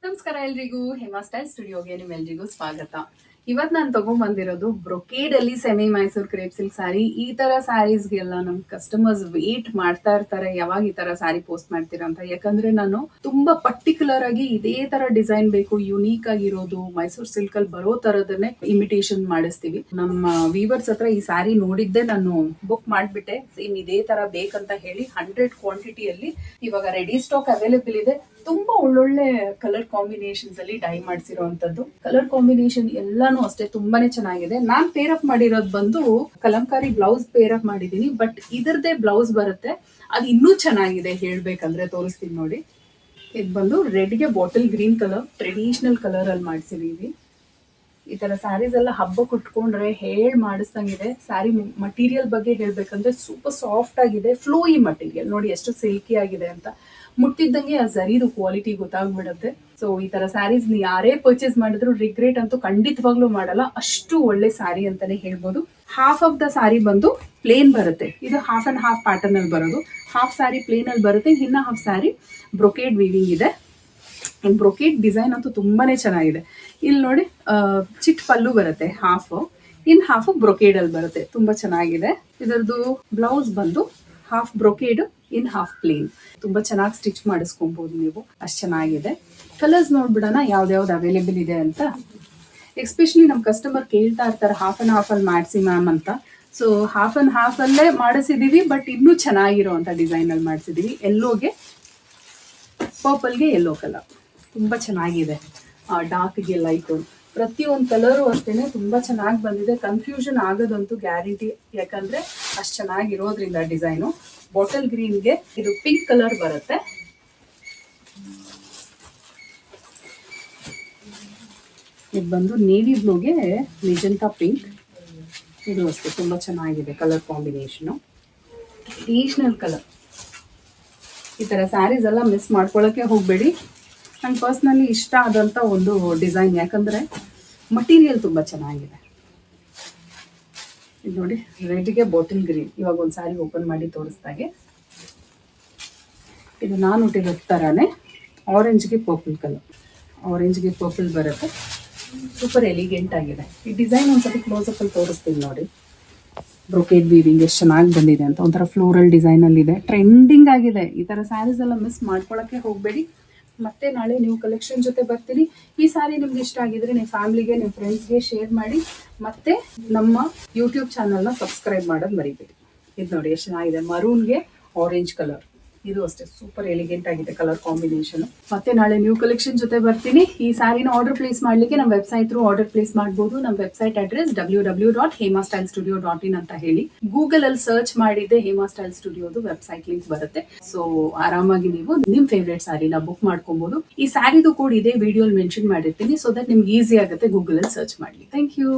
ನಮಸ್ಕಾರ ಎಲ್ರಿಗೂ ಹೇಮಾ ಸ್ಟೈಲ್ ಸ್ಟುಡಿಯೋಗೆ ನಿಮ್ಮೆಲ್ರಿಗೂ ಸ್ವಾಗತ. ಇವತ್ತು ನಾನು ತಗೊಂಡ್ಬಂದಿರೋದು ಬ್ರೊಕೇಡ್ ಅಲ್ಲಿ semi Mysore crepe silk sari. ಈ ತರ ಸ್ಯಾರೀಸ್ಗೆಲ್ಲ ನಮ್ ಕಸ್ಟಮರ್ಸ್ ವೇಟ್ ಮಾಡ್ತಾ ಇರ್ತಾರೆ, ಯಾವಾಗ ಈ ತರ ಸ್ಯಾರಿ ಪೋಸ್ಟ್ ಮಾಡ್ತೀರಾ ಅಂತ. ಯಾಕಂದ್ರೆ ನಾನು ತುಂಬಾ ಪರ್ಟಿಕ್ಯುಲರ್ ಆಗಿ ಇದೇ ತರ ಡಿಸೈನ್ ಬೇಕು, ಯುನೀಕ್ ಆಗಿರೋದು, ಮೈಸೂರ್ ಸಿಲ್ಕ್ ಅಲ್ಲಿ ಬರೋ ತರದನ್ನೇ ಇಮಿಟೇಷನ್ ಮಾಡಿಸ್ತೀವಿ. ನಮ್ಮ ವೀವರ್ಸ್ ಹತ್ರ ಈ ಸ್ಯಾರಿ ನೋಡಿದ್ದೆ ನಾನು ಬುಕ್ ಮಾಡ್ಬಿಟ್ಟೆ, ಸೇಮ್ ಇದೇ ತರ ಬೇಕಂತ ಹೇಳಿ 100 ಕ್ವಾಂಟಿಟಿಯಲ್ಲಿ ಇವಾಗ ರೆಡಿ ಸ್ಟಾಕ್ ಅವೈಲೇಬಲ್ ಇದೆ. ತುಂಬಾ ಒಳ್ಳೊಳ್ಳೆ ಕಲರ್ ಕಾಂಬಿನೇಷನ್ಸ್ ಅಲ್ಲಿ ಡೈ ಮಾಡಿಸಿರುವಂತದ್ದು. ಕಲರ್ ಕಾಂಬಿನೇಷನ್ ಎಲ್ಲಾನು ಅಷ್ಟೇ ತುಂಬಾನೇ ಚೆನ್ನಾಗಿದೆ. ನಾನ್ ಪೇರ್ ಅಪ್ ಮಾಡಿರೋದು ಬಂದು ಕಲಂಕಾರಿ ಬ್ಲೌಸ್ ಪೇರ್ ಅಪ್ ಮಾಡಿದೀನಿ, ಬಟ್ ಇದರದೇ ಬ್ಲೌಸ್ ಬರುತ್ತೆ, ಅದು ಇನ್ನೂ ಚೆನ್ನಾಗಿದೆ ಹೇಳ್ಬೇಕಂದ್ರೆ. ತೋರಿಸ್ತೀನಿ ನೋಡಿ. ಇದು ಬಂದು ರೆಡ್ಗೆ bottle green colour, traditional colour ಅಲ್ಲಿ ಮಾಡಿಸಿದೀವಿ. ಈ ತರ ಸ್ಯಾರೀಸ್ ಎಲ್ಲ ಹಬ್ಬಕ್ಕೆ ಉಟ್ಕೊಂಡ್ರೆ ಮಾಡಿಸ್ದಂಗಿದೆ. ಸ್ಯಾರಿ ಮಟೀರಿಯಲ್ ಬಗ್ಗೆ ಹೇಳ್ಬೇಕಂದ್ರೆ ಸೂಪರ್ ಸಾಫ್ಟ್ ಆಗಿದೆ, ಫ್ಲೋಯಿ ಮಟೀರಿಯಲ್. ನೋಡಿ ಎಷ್ಟು ಸಿಲ್ಕಿ ಆಗಿದೆ ಅಂತ. ಮುಟ್ಟಿದ್ದಂಗೆ ಆ ಝರಿದು ಕ್ವಾಲಿಟಿ ಗೊತ್ತಾಗ್ಬಿಡುತ್ತೆ. ಸೊ ಈ ತರ ಸ್ಯಾರೀಸ್ ಯಾರೇ ಪರ್ಚೇಸ್ ಮಾಡಿದ್ರು ರಿಗ್ರೆಟ್ ಅಂತೂ ಖಂಡಿತವಾಗ್ಲೂ ಮಾಡಲ್ಲ, ಅಷ್ಟು ಒಳ್ಳೆ ಸ್ಯಾರಿ ಅಂತಾನೆ ಹೇಳ್ಬೋದು. ಹಾಫ್ ಆಫ್ ದ ಸ್ಯಾರಿ ಬಂದು ಪ್ಲೇನ್ ಬರುತ್ತೆ. ಇದು ಹಾಫ್ ಅಂಡ್ ಹಾಫ್ ಪ್ಯಾಟರ್ನ್ ಅಲ್ಲಿ ಬರೋದು. ಹಾಫ್ ಸ್ಯಾರಿ ಪ್ಲೇನ್ ಅಲ್ಲಿ ಬರುತ್ತೆ, ಇನ್ನ ಹಾಫ್ ಸ್ಯಾರಿ ಬ್ರೊಕೇಡ್ ವೀವಿಂಗ್ ಇದೆ. ಬ್ರೊಕೇಡ್ ಡಿಸೈನ್ ಅಂತೂ ತುಂಬಾನೇ ಚೆನ್ನಾಗಿದೆ. ಇಲ್ಲಿ ನೋಡಿ ಚಿಟ್ ಪಲ್ಲು ಬರುತ್ತೆ ಹಾಫ್, ಇನ್ ಹಾಫ್ ಬ್ರೊಕೇಡ್ ಅಲ್ಲಿ ಬರುತ್ತೆ. ತುಂಬಾ ಚೆನ್ನಾಗಿದೆ. ಇದರದ್ದು ಬ್ಲೌಸ್ ಬಂದು half brocade in half plain. ತುಂಬಾ ಚೆನ್ನಾಗಿ ಸ್ಟಿಚ್ ಮಾಡಿಸ್ಕೊಬಹುದು ನೀವು, ಅಷ್ಟು ಚೆನ್ನಾಗಿದೆ. ಕಲರ್ಸ್ ನೋಡ್ಬಿಡೋಣ ಯಾವ್ದಾವ್ದು ಅವೈಲೇಬಲ್ ಇದೆ ಅಂತ. ಎಸ್ಪೆಷಲಿ ನಮ್ಮ ಕಸ್ಟಮರ್ ಕೇಳ್ತಾ ಇರ್ತಾರೆ ಹಾಫ್ ಅಂಡ್ ಹಾಫ್ ಅಲ್ಲಿ ಮಾಡಿಸಿ ಮ್ಯಾಮ್ ಅಂತ. ಸೊ ಹಾಫ್ ಅಂಡ್ ಹಾಫ್ ಅಲ್ಲೇ ಮಾಡಿಸಿದೀವಿ, ಬಟ್ ಇನ್ನೂ ಚೆನ್ನಾಗಿರುವಂತ ಡಿಸೈನ್ ಅಲ್ಲಿ ಮಾಡಿಸಿದೀವಿ. ಎಲ್ಲೋಗೆ ಪರ್ಪಲ್ಗೆ ಯೆಲ್ಲೋ ಕಲರ್ ತುಂಬಾ ಚೆನ್ನಾಗಿದೆ. ಡಾರ್ಕ್ಗೆ ಲೈಟ್, ಪ್ರತಿಯೊಂದು ಕಲರು ಅಷ್ಟೇನೆ ತುಂಬಾ ಚೆನ್ನಾಗಿ ಬಂದಿದೆ. ಕನ್ಫ್ಯೂಷನ್ ಆಗೋದಂತೂ ಗ್ಯಾರಂಟಿ, ಯಾಕಂದ್ರೆ ಅಷ್ಟು ಚೆನ್ನಾಗಿರೋದ್ರಿಂದ ಡಿಸೈನು. ಬಾಟಲ್ ಗ್ರೀನ್ಗೆ ಇದು ಪಿಂಕ್ ಕಲರ್ ಬರುತ್ತೆ. ಇದು ಬಂದು ನೇವಿ ಬ್ಲೂಗೆ ಮೆಜೆಂಟಾ ಪಿಂಕ್. ಇದು ಅಷ್ಟೇ ತುಂಬಾ ಚೆನ್ನಾಗಿದೆ ಕಲರ್ ಕಾಂಬಿನೇಷನು. Traditional colour. ಈ ತರ ಸ್ಯಾರೀಸ್ ಎಲ್ಲ ಮಿಸ್ ಮಾಡ್ಕೊಳ್ಳೋಕೆ ಹೋಗ್ಬೇಡಿ. ನಂಗೆ ಪರ್ಸ್ನಲಿ ಇಷ್ಟ ಆದಂತ ಒಂದು ಡಿಸೈನ್, ಯಾಕಂದ್ರೆ ಮಟೀರಿಯಲ್ ತುಂಬಾ ಚೆನ್ನಾಗಿದೆ. ಇದು ನೋಡಿ ರೆಡ್ಗೆ ಬಾಟಲ್ ಗ್ರೀನ್. ಇವಾಗ ಒಂದು ಸ್ಯಾರಿ ಓಪನ್ ಮಾಡಿ ತೋರಿಸ್ದಾಗೆ ಇದು ನಾನು ಹುಟ್ಟಿರೋ ತರಾನೇ ಆರೆಂಜ್ಗೆ ಪರ್ಪಲ್ ಕಲರ್. ಆರೆಂಜ್ಗೆ ಪರ್ಪಲ್ ಬರುತ್ತೆ. ಸೂಪರ್ ಎಲಿಗೆಂಟ್ ಆಗಿದೆ. ಈ ಡಿಸೈನ್ ಒಂದ್ಸತಿ ಕ್ಲೋಸ್ ಅಪ್ ಅಲ್ಲಿ ತೋರಿಸ್ತೀನಿ ನೋಡಿ. ಬ್ರೊಕೇಡ್ ವೀವಿಂಗ್ ಎಷ್ಟು ಚೆನ್ನಾಗಿ ಬಂದಿದೆ ಅಂತ. ಒಂಥರ ಫ್ಲೋರಲ್ ಡಿಸೈನ್ ಅಲ್ಲಿ ಇದೆ, ಟ್ರೆಂಡಿಂಗ್ ಆಗಿದೆ. ಈ ತರ ಸ್ಯಾರೀಸ್ ಎಲ್ಲ ಮಿಸ್ ಮಾಡ್ಕೊಳಕ್ಕೆ ಹೋಗ್ಬೇಡಿ. ಮತ್ತೆ ನಾಳೆ ನೀವು ಕಲೆಕ್ಷನ್ ಜೊತೆ ಬರ್ತೀನಿ. ಈ ಸಾರಿ ನಿಮ್ಗೆ ಇಷ್ಟ ಆಗಿದ್ರೆ ನಿಮ್ಮ ಫ್ಯಾಮಿಲಿಗೆ, ನಿಮ್ಮ ಫ್ರೆಂಡ್ಸ್ಗೆ ಶೇರ್ ಮಾಡಿ. ಮತ್ತೆ ನಮ್ಮ ಯೂಟ್ಯೂಬ್ ಚಾನಲ್ನ ಸಬ್ಸ್ಕ್ರೈಬ್ ಮಾಡೋದು ಮರಿಬೇಡಿ. ಇದು ನೋಡಿ ಎಷ್ಟು ಚೆನ್ನಾಗಿದೆ, ಮರೂನ್ಗೆ ಆರೆಂಜ್ ಕಲರ್. ಇದು ಅಷ್ಟೇ ಸೂಪರ್ ಎಲಿಗೆಂಟ್ ಆಗಿದೆ ಕಲರ್ ಕಾಂಬಿನೇಷನ್. ಮತ್ತೆ ನಾಳೆ ನ್ಯೂ ಕಲೆಕ್ಷನ್ ಜೊತೆ ಬರ್ತೀನಿ. ಈ ಸ್ಯಾರಿನ ಆರ್ಡರ್ ಪ್ಲೇಸ್ ಮಾಡ್ಲಿಕ್ಕೆ ನಮ್ಮ ವೆಬ್ಸೈಟ್ ಥ್ರೂ ಆರ್ಡರ್ ಪ್ಲೇಸ್ ಮಾಡಬಹುದು. ನಮ್ಮ ವೆಬ್ಸೈಟ್ ಅಡ್ರೆಸ್ www.hemastylestudio.in ಅಂತ ಹೇಳಿ ಗೂಗಲ್ ಅಲ್ಲಿ ಸರ್ಚ್ ಮಾಡಿದ್ರೆ ಹೇಮಾ ಸ್ಟೈಲ್ ಸ್ಟುಡಿಯೋದು ವೆಬ್ಸೈಟ್ ಲಿಂಕ್ ಬರುತ್ತೆ. ಸೊ ಆರಾಮಾಗಿ ನೀವು ನಿಮ್ ಫೇವ್ರೇಟ್ ಸ್ಯಾರಿನ ಬುಕ್ ಮಾಡ್ಕೊಬಹುದು. ಈ ಸ್ಯಾರಿದು ಕೂಡ ಇದೇ ವಿಡಿಯೋ ಮೆನ್ಷನ್ ಮಾಡಿರ್ತೀನಿ, ಸೊ ದಟ್ ನಿಮ್ಗೆ ಈಸಿ ಆಗುತ್ತೆ ಗೂಗಲ್ ಅಲ್ಲಿ ಸರ್ಚ್ ಮಾಡ್ಲಿ. Thank you.